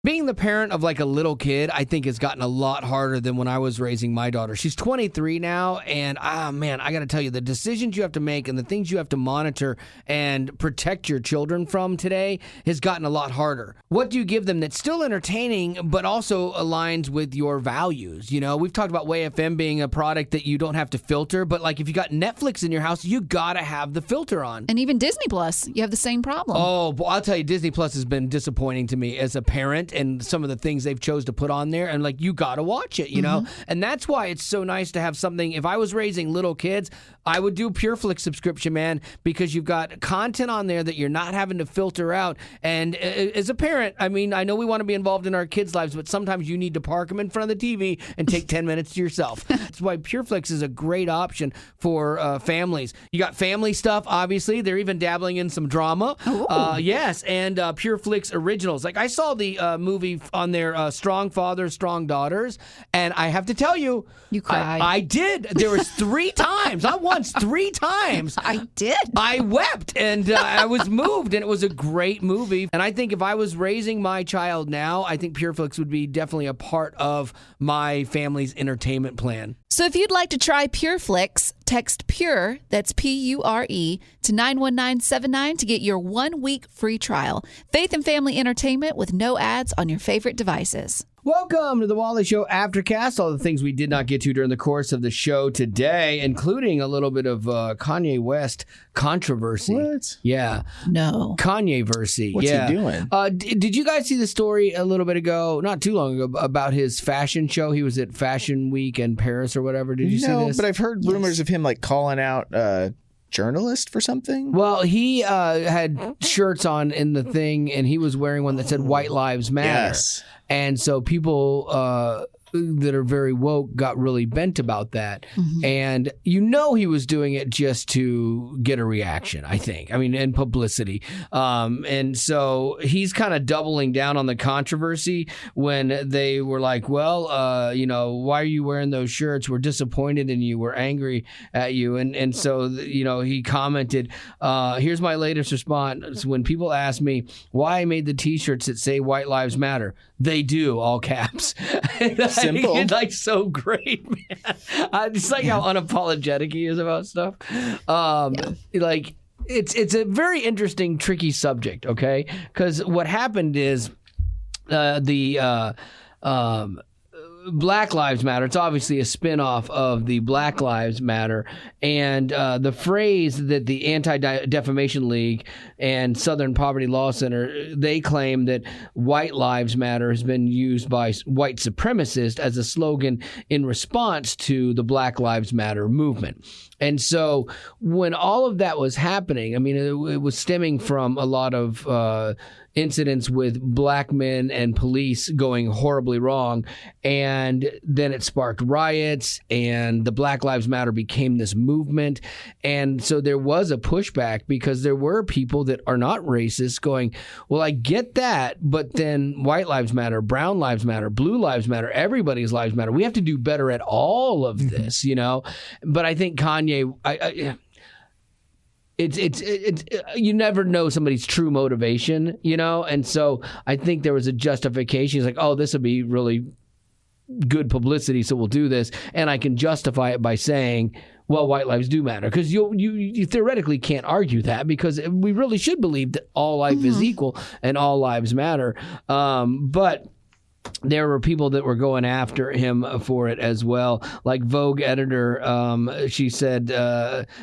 Being the parent of like a little kid, I think has gotten a lot harder than when I was raising my daughter. She's 23 now, and man, I got to tell you, the decisions you have to make and the things you have to monitor and protect your children from today has gotten a lot harder. What do you give them that's still entertaining, but also aligns with your values? You know, we've talked about WayFM being a product that you don't have to filter, but like if you got Netflix in your house, you got to have the filter on. And even Disney Plus, you have the same problem. Oh, well, I'll tell you, Disney Plus has been disappointing to me as a parent. And some of the things they've chose to put on there, and like, you got to watch it, you know? And that's why it's so nice to have something. If I was raising little kids, I would do a PureFlix subscription, man, because you've got content on there that you're not having to filter out. And as a parent, I mean, I know we want to be involved in our kids' lives, but sometimes you need to park them in front of the TV and take 10 minutes to yourself. That's why PureFlix is a great option for families. You got family stuff, obviously. They're even dabbling in some drama. Yes, and PureFlix originals. Like, I saw the movie on their Strong Fathers, Strong Daughters, and I have to tell you, you cried. I did. There was 3 times, not once, 3 times. I did. I wept, and I was moved, and it was a great movie. And I think if I was raising my child now, I think PureFlix would be definitely a part of my family's entertainment plan. So if you'd like to try PureFlix, text PURE, that's PURE, to 91979 to get your 1-week free trial. Faith and family entertainment with no ads on your favorite devices. Welcome to the Wally Show Aftercast. All the things we did not get to during the course of the show today, including a little bit of Kanye West controversy. What? Yeah. No. Kanye-versy. What's he doing? Did you guys see the story a little bit ago, not too long ago, about his fashion show? He was at Fashion Week in Paris or whatever. Did you see this? But I've heard rumors of him like calling out journalist for something. Well, he had shirts on in the thing, and he was wearing one that said "White Lives Matter." Yes. And so people that are very woke got really bent about that. And you know he was doing it just to get a reaction, I think. I mean, and publicity. And so he's kind of doubling down on the controversy when they were like, well, you know, why are you wearing those shirts? We're disappointed in you. We're angry at you. And so, you know, he commented, here's my latest response. When people ask me why I made the T-shirts that say White Lives Matter, they do, all caps. Simple. It's like so great, man. Just like how unapologetic he is about stuff. Like it's a very interesting, tricky subject, okay? Because what happened is the Black Lives Matter. It's obviously a spinoff of the Black Lives Matter, and the phrase that the Anti-Defamation League and Southern Poverty Law Center, they claim that White Lives Matter has been used by white supremacists as a slogan in response to the Black Lives Matter movement. And so when all of that was happening, I mean, it was stemming from a lot of incidents with black men and police going horribly wrong. And then it sparked riots, and the Black Lives Matter became this movement. And so there was a pushback because there were people that are not racist going, well, I get that, but then White Lives Matter, Brown Lives Matter, Blue Lives Matter, everybody's lives matter. We have to do better at all of this, you know? But I think Kanye, it's you never know somebody's true motivation, you know? And so I think there was a justification. He's like, oh, this will be really good publicity, so we'll do this. And I can justify it by saying, well, white lives do matter. Because you theoretically can't argue that, because we really should believe that all life is equal and all lives matter. But there were people that were going after him for it as well. Like Vogue editor, she said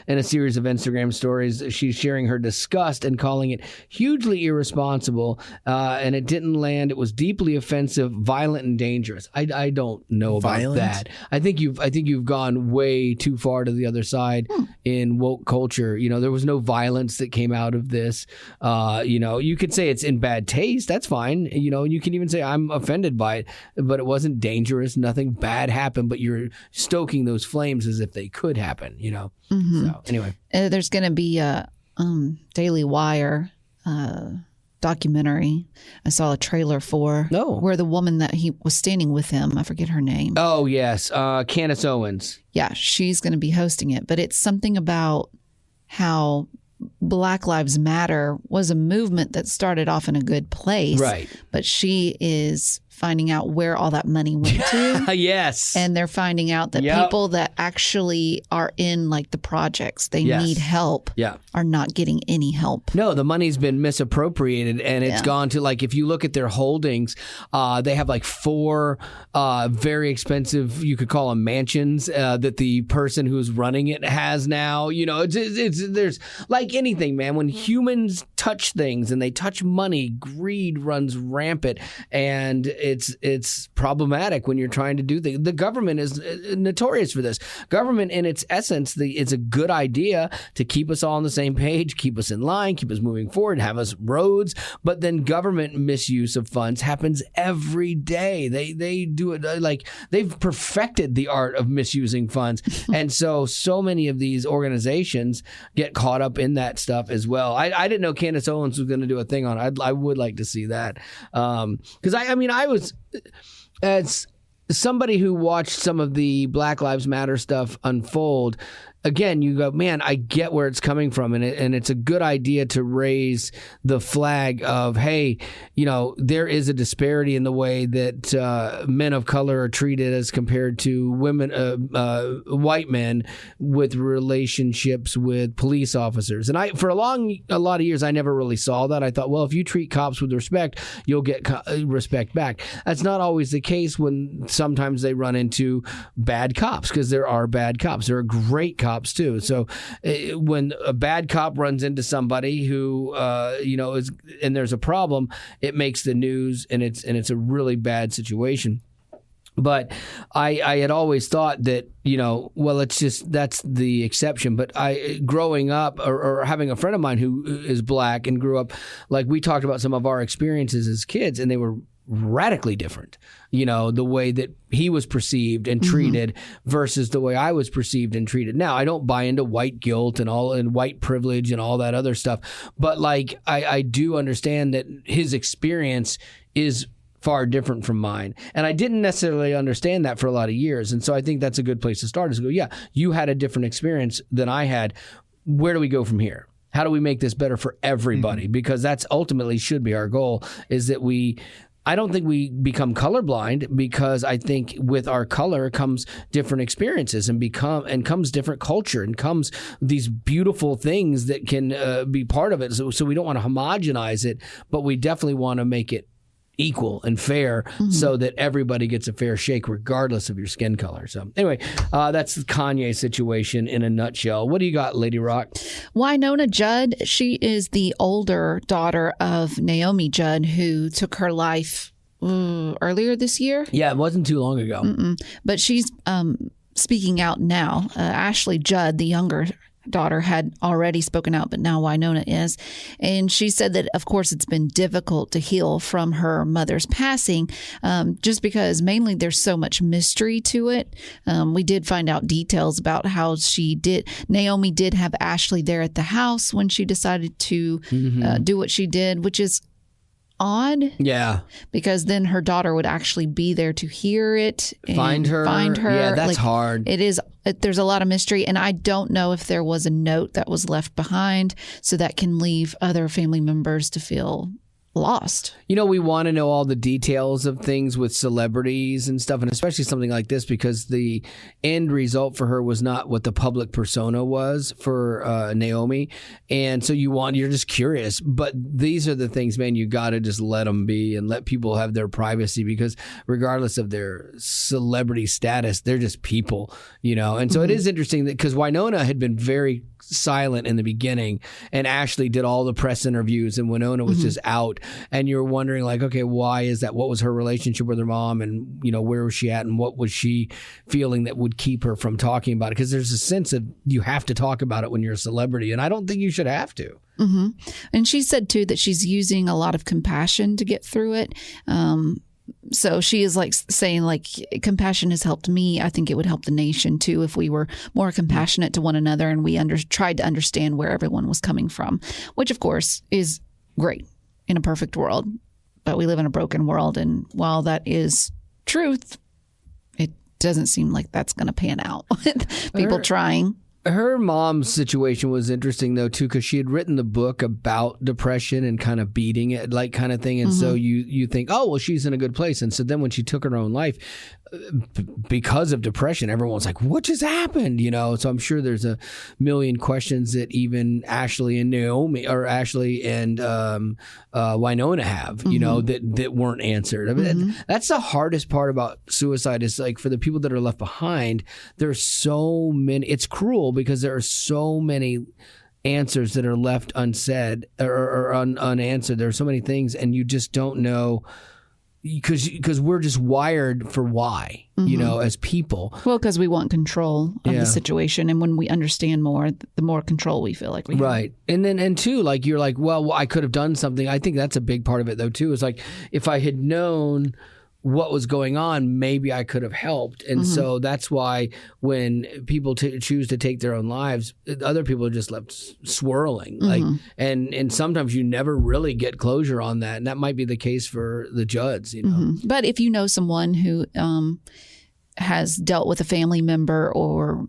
in a series of Instagram stories, she's sharing her disgust and calling it hugely irresponsible, and it didn't land. It was deeply offensive, violent, and dangerous. I don't know about that. I think you've gone way too far to the other side in woke culture. You know, there was no violence that came out of this. You know, you could say it's in bad taste. That's fine. You know, you can even say I'm offended by it, but it wasn't dangerous. Nothing bad happened, but you're stoking those flames as if they could happen, you know? So anyway. There's going to be a Daily Wire documentary I saw a trailer for where the woman that he was standing with him, I forget her name. Oh, yes. Candace Owens. Yeah, she's going to be hosting it, but it's something about how Black Lives Matter was a movement that started off in a good place. Right. But she is finding out where all that money went to. Yes. And they're finding out that people that actually are in like the projects, they need help, are not getting any help. No, the money's been misappropriated, and it's gone to, like, if you look at their holdings, they have like 4 very expensive, you could call them mansions, that the person who's running it has now. You know, it's there's like anything, man. When humans touch things and they touch money, greed runs rampant, and it's problematic when you're trying to do things. The government is notorious for this. Government, in its essence, it's a good idea to keep us all on the same page, keep us in line, keep us moving forward, have us roads. But then government misuse of funds happens every day. They do it like they've perfected the art of misusing funds, and so many of these organizations get caught up in that stuff as well. I didn't know Candace Owens was going to do a thing on it. I would like to see that, because I was, as somebody who watched some of the Black Lives Matter stuff unfold, again, you go, man, I get where it's coming from, and it's a good idea to raise the flag of, hey, you know, there is a disparity in the way that men of color are treated as compared to women, white men, with relationships with police officers. And for a lot of years, I never really saw that. I thought, well, if you treat cops with respect, you'll get respect back. That's not always the case when sometimes they run into bad cops, because there are bad cops. There are great cops too. So when a bad cop runs into somebody who is, and there's a problem, it makes the news, and it's a really bad situation. But I had always thought that, you know, well, it's just, that's the exception. But growing up, or having a friend of mine who is black and grew up, like, we talked about some of our experiences as kids, and they were radically different, you know, the way that he was perceived and treated versus the way I was perceived and treated. Now, I don't buy into white guilt and white privilege and all that other stuff, but like, I do understand that his experience is far different from mine. And I didn't necessarily understand that for a lot of years. And so I think that's a good place to start, is to go, yeah, you had a different experience than I had. Where do we go from here? How do we make this better for everybody? Because that's ultimately should be our goal, is that I don't think we become colorblind, because I think with our color comes different experiences and comes different culture, and comes these beautiful things that can be part of it. So we don't want to homogenize it, but we definitely want to make it equal and fair, so that everybody gets a fair shake regardless of your skin color. So anyway, that's the Kanye situation in a nutshell. What do you got, Lady Rock? Wynonna Judd, she is the older daughter of Naomi Judd, who took her life earlier this year. Yeah, it wasn't too long ago. But she's speaking out now. Ashley Judd, the younger daughter, had already spoken out, but now Wynonna is. And she said that, of course, it's been difficult to heal from her mother's passing, just because mainly there's so much mystery to it. We did find out details about how Naomi did have Ashley there at the house when she decided to do what she did, which is odd. Yeah. Because then her daughter would actually be there to hear it. Find her. Yeah, that's hard. It is. There's a lot of mystery, and I don't know if there was a note that was left behind, so that can leave other family members to feel lost. You know, we want to know all the details of things with celebrities and stuff, and especially something like this, because the end result for her was not what the public persona was for Naomi. And so you're just curious. But these are the things, man, you got to just let them be and let people have their privacy, because regardless of their celebrity status, they're just people, you know. And so it is interesting that, because Wynonna had been very silent in the beginning, and Ashley did all the press interviews, and Wynonna was just out. And you're wondering, like, okay, why is that? What was her relationship with her mom, and, you know, where was she at, and what was she feeling that would keep her from talking about it? Because there's a sense of you have to talk about it when you're a celebrity, and I don't think you should have to. And she said too that she's using a lot of compassion to get through it. So she is like saying, like, compassion has helped me. I think it would help the nation too if we were more compassionate to one another, and we tried to understand where everyone was coming from, which of course is great in a perfect world. But we live in a broken world, and while that is truth, it doesn't seem like that's going to pan out with people trying. Her mom's situation was interesting though too, because she had written the book about depression and kind of beating it, like kind of thing. And so you think, oh well, she's in a good place. And so then when she took her own life because of depression, everyone's like, what just happened? You know. So I'm sure there's a million questions that even Ashley and Wynonna have, you know, that weren't answered. I mean, that's the hardest part about suicide is like for the people that are left behind. There's so many. It's cruel because there are so many answers that are left unsaid or unanswered. There are so many things, and you just don't know. Because we're just wired for why, you know, as people. Well, because we want control of the situation. And when we understand more, the more control we feel like we have. Right. And two, like you're like, well, I could have done something. I think that's a big part of it, though, too. Is like if I had known what was going on, maybe I could have helped. And so that's why when people choose to take their own lives, other people are just left swirling. Like, and sometimes you never really get closure on that. And that might be the case for the Judds, you know. But if you know someone who has dealt with a family member or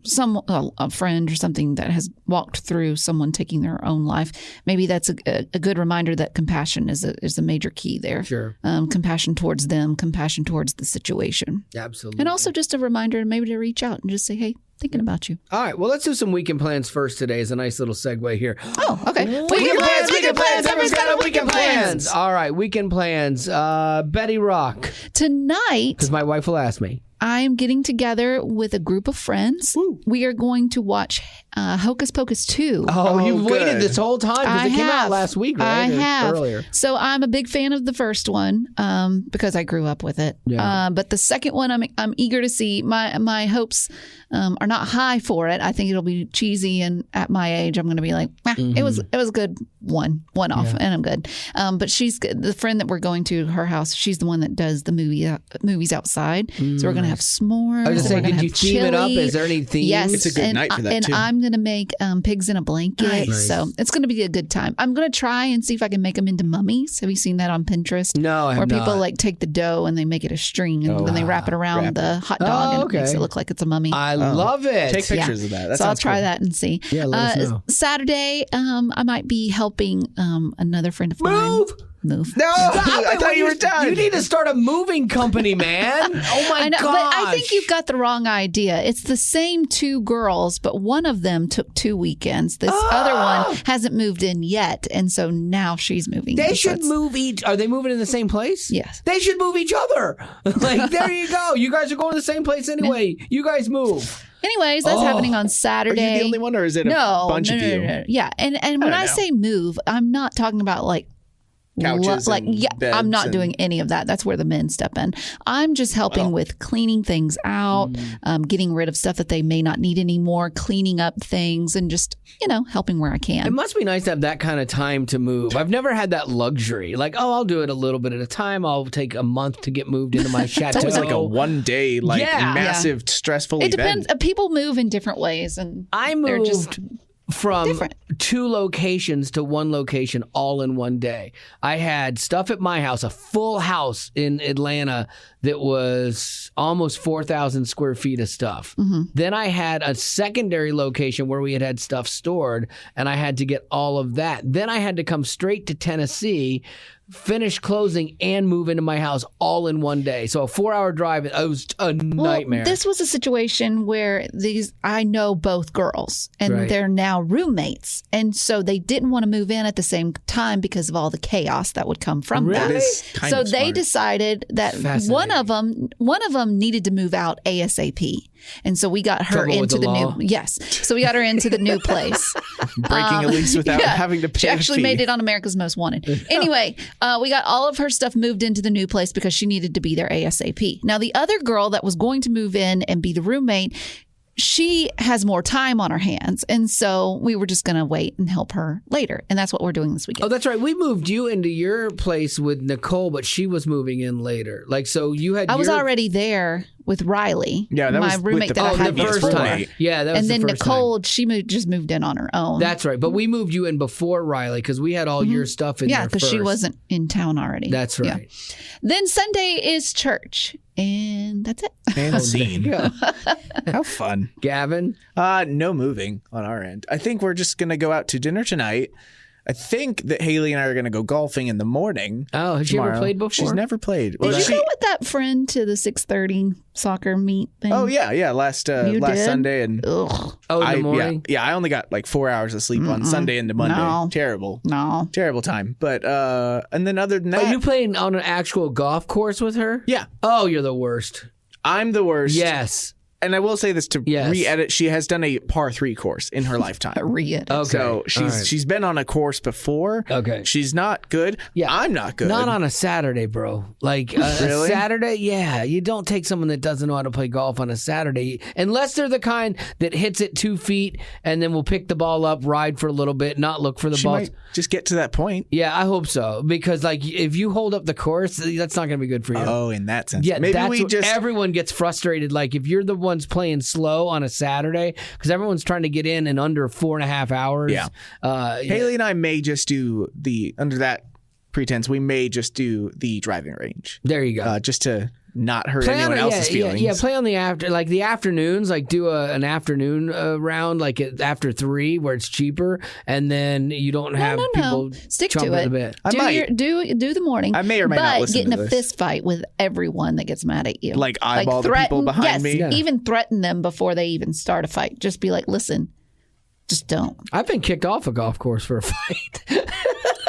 a friend or something that has walked through someone taking their own life, maybe that's a good reminder that compassion is a major key there. Sure. Compassion towards them, compassion towards the situation. Absolutely. And also just a reminder maybe to reach out and just say, hey, thinking about you. All right. Well, let's do some weekend plans first today as a nice little segue here. Oh, okay. Weekend plans. Everyone's got a weekend plans. All right. Weekend plans. Betty Rock. Tonight. Because my wife will ask me. I'm getting together with a group of friends. Ooh. We are going to watch Hocus Pocus 2. Oh, you've waited this whole time because it came out last week, right? I have. Earlier. So I'm a big fan of the first one because I grew up with it. Yeah. But the second one I'm eager to see. My hopes are not high for it. I think it'll be cheesy, and at my age, I'm going to be like, it was a good one off, and I'm good. But she's the friend that we're going to her house. She's the one that does the movies outside. So we're going to have s'mores. I was just saying, did you theme it up? Is there any theme? Yes, it's a good night for that and too. I'm going to make pigs in a blanket. Nice. So it's going to be a good time. I'm going to try and see if I can make them into mummies. Have you seen that on Pinterest? No, I have Where people not. like take the dough and they make it a string and then they wrap it around the hot dog and it makes it look like it's a mummy. I love it. Take pictures of that. So I'll try that and see. Yeah, let us know. Saturday, I might be helping another friend of mine. Move. No, I thought you were done. You need to start a moving company, man. Oh my gosh. But I think you've got the wrong idea. It's the same two girls, but one of them took 2 weekends. This other one hasn't moved in yet, and so now she's moving. They should move each. Are they moving in the same place? Yes. They should move each other. Like, there you go. You guys are going to the same place anyway. You guys move. Anyways, that's happening on Saturday. Are you the only one, or is it a bunch of you? No. Yeah, and when I say move, I'm not talking about like couches beds I'm not doing any of that. That's where the men step in. I'm just helping with cleaning things out, getting rid of stuff that they may not need anymore, cleaning up things, and just, helping where I can. It must be nice to have that kind of time to move. I've never had that luxury. Like, I'll do it a little bit at a time. I'll take a month to get moved into my chateau. It's always like a one day, massive, stressful event. It depends. People move in different ways, and I moved they're just from different. 2 locations to 1 location all in one day. I had stuff at my house, a full house in Atlanta that was almost 4,000 square feet of stuff. Then I had a secondary location where we had stuff stored, and I had to get all of that. Then I had to come straight to Tennessee, finish closing, and move into my house all in one day. So a 4-hour drive, it was a nightmare. This was a situation where I know both girls, and they're now roommates. And so they didn't want to move in at the same time because of all the chaos that would come from that. So they decided that one of them needed to move out ASAP. And so we got her into the new. Yes. So we got her into the new place. Breaking a lease without having to pay. She actually made it on America's Most Wanted. Anyway, we got all of her stuff moved into the new place because she needed to be there ASAP. Now, the other girl that was going to move in and be the roommate, she has more time on her hands. And so we were just going to wait and help her later. And that's what we're doing this weekend. Oh, that's right. We moved you into your place with Nicole, but she was moving in later. Like, so you had I was already there with Riley. Yeah, that my was roommate with that I had the first before. time. Yeah, that was And then the first Nicole, time. she just moved in on her own. That's right. But we moved you in before Riley because we had all your stuff in yeah, there because she first. wasn't in town already. That's Yeah. right. Then Sunday is church, and that's it. And scene. Yeah. How fun. Gavin? No moving on our end. I think we're just going to go out to dinner tonight. I think that Haley and I are going to go golfing in the morning. Oh, has she ever tomorrow. played before? She's never played. Did you go with that friend to the 6:30 soccer meet thing? Oh, yeah. Last did? Sunday. And Ugh. Oh, in the morning? Yeah, I only got like 4 hours of sleep on Sunday into Monday. No. Terrible. No. Terrible time. But, and then other than that. Are you playing on an actual golf course with her? Yeah. Oh, you're the worst. I'm the worst. Yes. And I will say this to Yes. re-edit. She has done a par 3 course in her lifetime. Read. Okay. So All right. she's been on a course before. Okay. She's not good. Yeah. I'm not good. Not on a Saturday, bro. Like a Really? Saturday, yeah. You don't take someone that doesn't know how to play golf on a Saturday, unless they're the kind that hits it 2 feet and then will pick the ball up, ride for a little bit, not look for the She ball. might just get to that point. Yeah, I hope so. Because like if you hold up the course, that's not going to be good for you. Oh, in that sense. Yeah, Maybe that's we what just. everyone gets frustrated. Like if you're the ones playing slow on a Saturday, because everyone's trying to get in under 4.5 hours. Yeah. Yeah. Haley and I may just do under that pretense, we may just do the driving range. There you go. Just to not hurt Play anyone on, else's feelings. Yeah, play on the afternoons, like do an afternoon round, like after 3, where it's cheaper, and then you don't have people Stick chomping to at it. the bit. I might. Do the morning. I may or may not but listen get in to a this. fist fight with everyone that gets mad at you. Like eyeball the people behind yes, me? Yeah. Even threaten them before they even start a fight. Just be like, listen, just don't. I've been kicked off a golf course for a fight.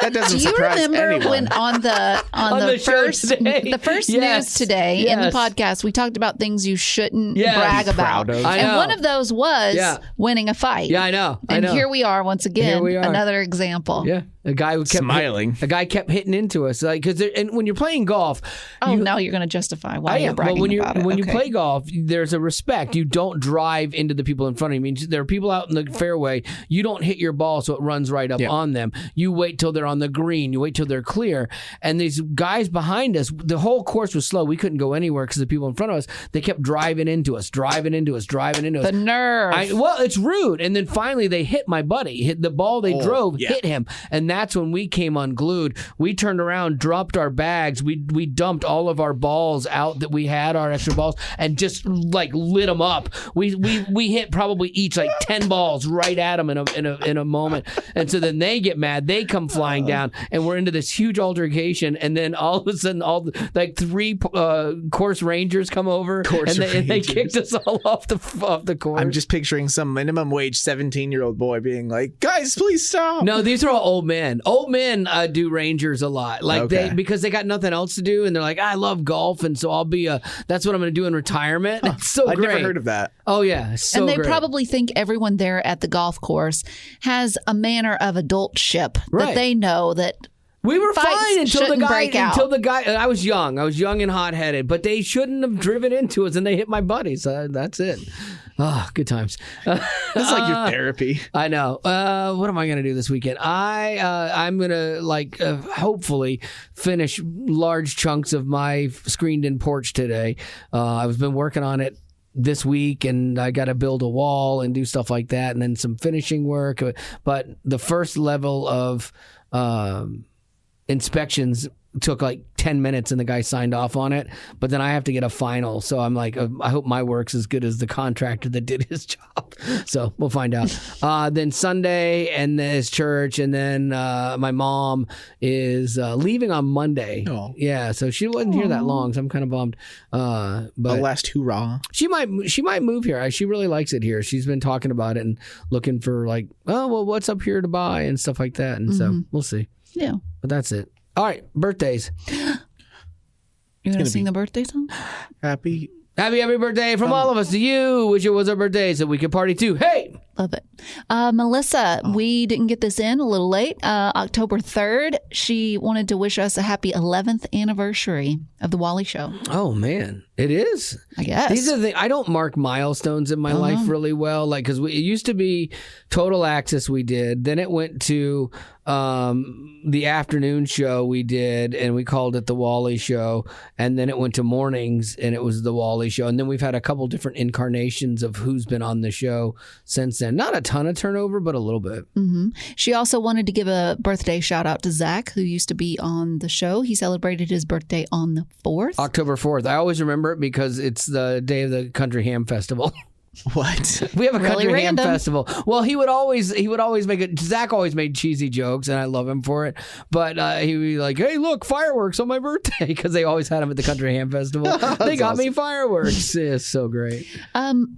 That doesn't Do you surprise remember anyone. when on the the show first today. the first Yes. news today in the Yes. podcast we talked about things you shouldn't Yes. brag Be proud about, of. I and know. one of those was Yeah. winning a fight. Yeah, I know. And I know. here we are once again, Here we are. another example. Yeah, a guy who kept Smiling. A guy kept hitting into us, like because and when you're playing golf, Oh, now you're going to justify why I you're am. bragging But when you about it. when you Okay. play golf, there's a respect. You don't drive into the people in front of you. I mean, there are people out in the fairway. You don't hit your ball so it runs right up on them. You wait till they're on the green. You wait till they're clear. And these guys behind us, the whole course was slow. We couldn't go anywhere because the people in front of us, they kept driving into us. the nerve. Well, it's rude. And then finally they hit my buddy. Hit the ball they drove, yeah. hit him. And that's when we came unglued. We turned around, dropped our bags. We dumped all of our balls out that we had, our extra balls, and just like lit them up. We hit probably each like 10 balls right at them in a moment. And so then they get mad. They come flying down, and we're into this huge altercation. And then all of a sudden, like 3 course rangers come over, and they kicked us all off the course. I'm just picturing some minimum wage 17-year-old boy being like, guys, please stop. No, these are all old men. Old men do rangers a lot, like Okay. because they got nothing else to do, and they're like, I love golf, and so I'll be that's what I'm going to do in retirement. It's so I've great. never heard of that. Oh yeah, so and they great. probably think everyone there at the golf course has a manner of adultship Right. that they know that We were Fights fine until the shouldn't break out. guy. I was young and hot headed, but they shouldn't have driven into us, and they hit my buddy. So that's it. Oh, good times. It's like your therapy. I know. What am I going to do this weekend? I'm going to hopefully finish large chunks of my screened-in porch today. I've been working on it this week, and I got to build a wall and do stuff like that, and then some finishing work. But the first level of inspections took like 10 minutes, and the guy signed off on it, but then I have to get a final. So I'm like, I hope my work's as good as the contractor that did his job. So we'll find out. Then Sunday, and there's church, and then my mom is leaving on Monday. Oh. Yeah, so she wasn't here that long, so I'm kind of bummed. The But last hoorah. she might move here. She really likes it here. She's been talking about it and looking for like, oh well, what's up here to buy and stuff like that. And so we'll see. yeah. But that's it. All right, birthdays. You're going to sing the birthday song? Happy. Happy birthday from all of us to you. Wish it was our birthday so we could party too. Hey! Love it. Melissa, we didn't get this in, a little late. October 3rd, she wanted to wish us a happy 11th anniversary of The Wally Show. Oh, man. It is. I guess. These are the things. I don't mark milestones in my life really well. Like, because it used to be Total Access we did. Then it went to the afternoon show we did, and we called it the Wally Show, and then it went to mornings, and it was the Wally Show, and then we've had a couple different incarnations of who's been on the show since then. Not a ton of turnover, but a little bit. Mm-hmm. She also wanted to give a birthday shout out to Zach, who used to be on the show. He celebrated his birthday on the 4th. October 4th. I always remember it because it's the day of the Country Ham Festival. What? We have a Really country ham random. festival. Well, he would always make it. Zach always made cheesy jokes, and I love him for it. But he would be like, "Hey, look, fireworks on my birthday," because they always had him at the country ham festival. They got me fireworks. It's so great.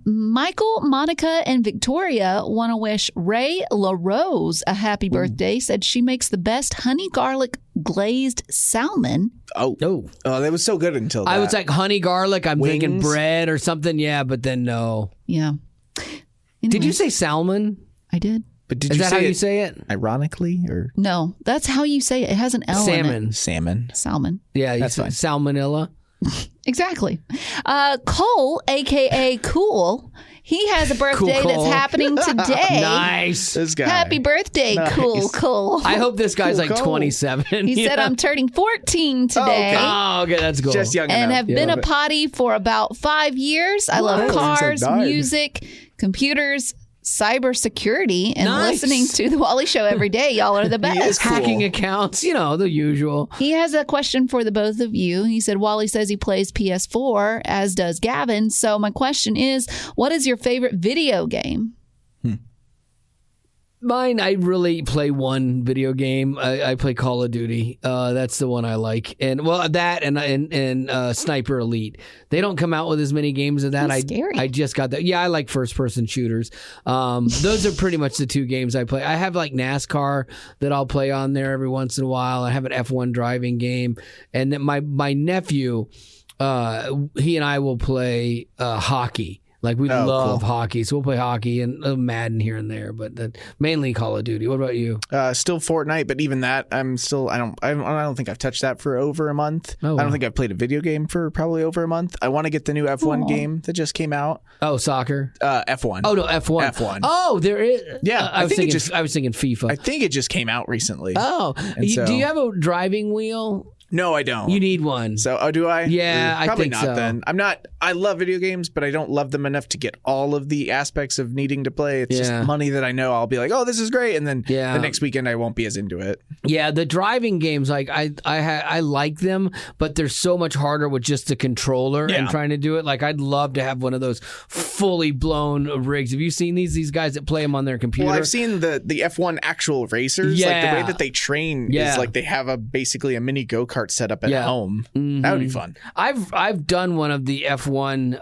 Michael, Monica, and Victoria want to wish Ray LaRose a happy birthday. Said she makes the best honey garlic glazed salmon. Oh, that was so good until that. I was like honey garlic. I'm thinking Wings? bread or something. Yeah, but then no. Yeah. Did Anyway, you say salmon? I did. But did Is you that say how you it say it? ironically or No, that's how you say it. It has an L in Salmon. salmon? it. Salmon. Yeah, That's said fine. Salmonella. Exactly. Cole, a.k.a. Cool, he has a birthday Cool that's Cole. happening today. Nice. This guy. Happy birthday, Nice. Cool. I hope this guy's Cool like Cole. 27. He said, I'm turning 14 today. Oh, okay, that's cool. Just young And enough. have been a potty for about 5 years. I love Nice. cars, Since I died. music, computers, cybersecurity, and Nice. listening to the Wally Show every day. Y'all are the He is best. cool. Hacking accounts, the usual. He has a question for the both of you. He said Wally says he plays PS4, as does Gavin. So my question is, what is your favorite video game? Mine, I really play one video game. I play Call of Duty. That's the one I like, and that and Sniper Elite. They don't come out with as many games of that. That's scary. I just got that. Yeah, I like first person shooters. Those are pretty much the two games I play. I have like NASCAR that I'll play on there every once in a while. I have an F1 driving game, and then my nephew, he and I will play hockey. Like we love cool. hockey, so we'll play hockey and Madden here and there, but mainly Call of Duty. What about you? Still Fortnite, but even that, I don't think I've touched that for over a month. Oh, I wow. don't think I've played a video game for probably over a month. I want to get the new F1 game that just came out. Oh, soccer. F1. Oh no, F1. F1. Oh, there is. Yeah, I was I think it thinking. I was thinking FIFA. I think it just came out recently. Oh, so- do you have a driving wheel? No, I don't. You need one. So, do I? Yeah, I probably think not. so. Then I'm not. I love video games, but I don't love them enough to get all of the aspects of needing to play. It's Yeah. just money that I know I'll be like, oh, this is great, and then Yeah. the next weekend I won't be as into it. Yeah, the driving games, like I like them, but they're so much harder with just the controller and Yeah. trying to do it. Like I'd love to have one of those fully blown rigs. Have you seen these guys that play them on their computer? Well, I've seen the F1 actual racers. Like the Yeah. way that they train Yeah. is like they have basically a mini go-kart set up at Yeah. home. That would be fun. I've done one of the F1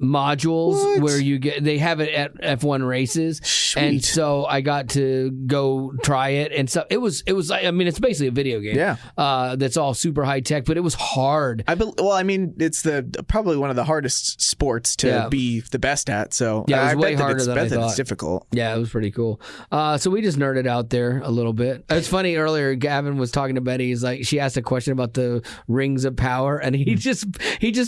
modules where they have it at F1 races, and Sweet. so I got to go try it, and so it was like, I mean, it's basically a video game. Yeah. That's all super high tech, but it was hard. It's probably one of the hardest sports to be the best at. So Yeah, it was I way bet that harder than I bet that thought. it's difficult. Yeah, it was pretty cool. So we just nerded out there a little bit. It's funny, earlier Gavin was talking to Betty. He's like, she asked a question about the rings of power, and he just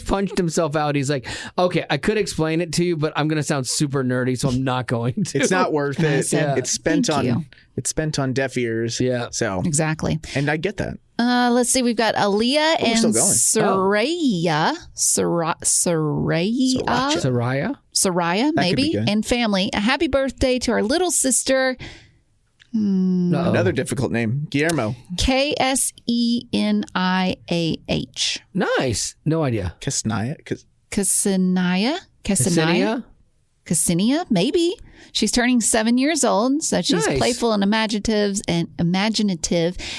punched himself out. He's like, okay, I could explain it to you, but I'm going to sound super nerdy, so I'm not going to. It's not worth it. Yeah. It's spent Thank you. on it's spent on deaf ears. Yeah. So Exactly. and I get that. Let's see. We've got Aaliyah we're and still going. Soraya. Soraya? Soraya, could be maybe, good. and family. A happy birthday to our little sister, Uh-oh. Another difficult name, Guillermo Kseniah. Nice. No idea. Kasnaya. Ksenia? Ksenia? Ksenia, maybe. She's turning 7 years old, so she's Nice. playful and imaginative,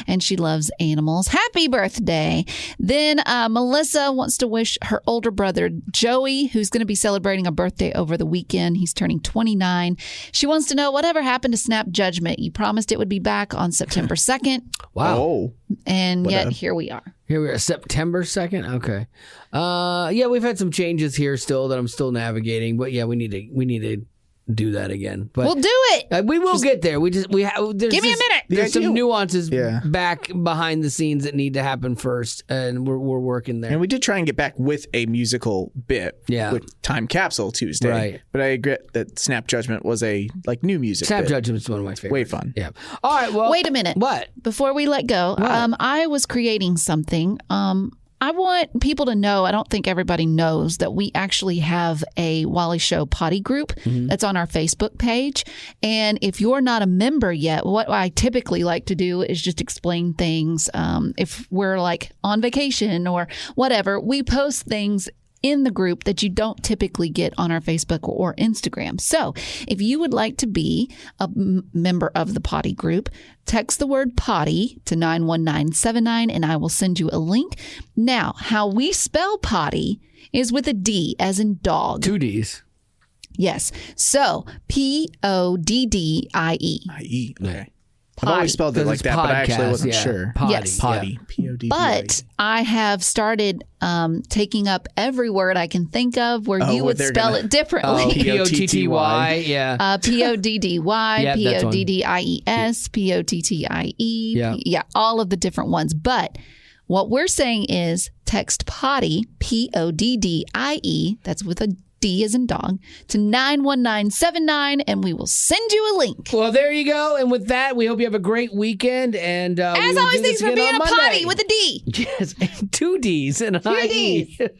and she loves animals. Happy birthday! Then Melissa wants to wish her older brother Joey, who's going to be celebrating a birthday over the weekend. He's turning 29. She wants to know whatever happened to Snap Judgment. You promised it would be back on September 2nd, Wow. Oh, and yet Whatever. here we are. Here we are, September 2nd. Okay. Yeah, we've had some changes here still that I'm still navigating, but yeah, we need to do that again. But We'll do it. we will get there. Give me a minute. There's some nuances Yeah. back behind the scenes that need to happen first, and we're working there. And we did try and get back with a musical bit with Time Capsule Tuesday. Right. But I regret that Snap Judgment was a new music Snap bit. Judgment is one of my favorites. Way fun. Yeah. All right. Well, Wait a minute. What? Before we let go, I was creating something. I want people to know, I don't think everybody knows, that we actually have a Wally Show potty group that's on our Facebook page. And if you're not a member yet, what I typically like to do is just explain things. If we're like on vacation or whatever, we post things in the group that you don't typically get on our Facebook or Instagram. So if you would like to be a member of the potty group, text the word potty to 91979 and I will send you a link. Now, how we spell potty is with a D as in dog. 2 Ds. Yes. So Poddie. I-E. Okay. I've Potty. always spelled it like that, but I actually wasn't sure. Potty. Yes. Potty. P-O-D-D-I-E. But I have started taking up every word I can think of where you would spell it differently. P-O-T-T-Y. Yeah. P-O-D-D-Y, Yep, that's one. P-O-D-D-I-E-S, P-O-T-T-I-E. Yeah. Yeah, all of the different ones. But what we're saying is text potty, P-O-D-D-I-E, that's with a D as in dog, to 91979 and we will send you a link. Well, there you go. And with that, we hope you have a great weekend. And As always, thanks for being a potty with a D. Yes, 2 Ds and an 2 I-E. Ds.